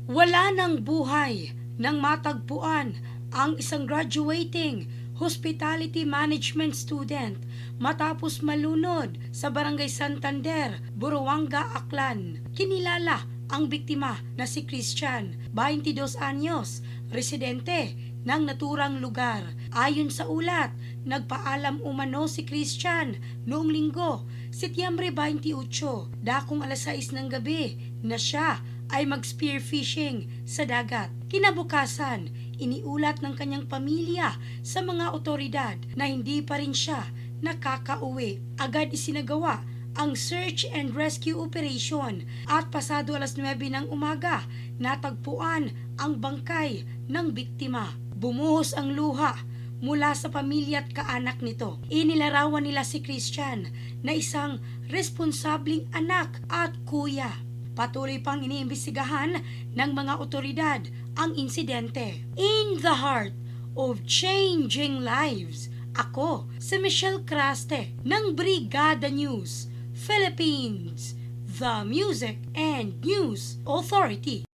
Wala ng buhay nang matagpuan ang isang graduating hospitality management student matapos malunod sa Barangay Santander, Buruanga, Aklan. Kinilala ang biktima na si Christian, 22 anyos, residente ng naturang lugar. Ayon sa ulat, nagpaalam umano si Christian noong linggo, Setyembre 28, dakong alas 6 ng gabi na siya ay mag-spearfishing sa dagat. Kinabukasan, iniulat ng kanyang pamilya sa mga otoridad na hindi pa rin siya nakakauwi. Agad isinagawa ang search and rescue operation at pasado alas 9 ng umaga, natagpuan ang bangkay ng biktima. Bumuhos ang luha mula sa pamilya at kaanak nito. Inilarawan nila si Christian na isang responsableng anak at kuya. Patuloy pang iniimbestigahan ng mga otoridad ang insidente. In the heart of changing lives, ako si Michelle Craste ng Brigada News Philippines, the Music and News Authority.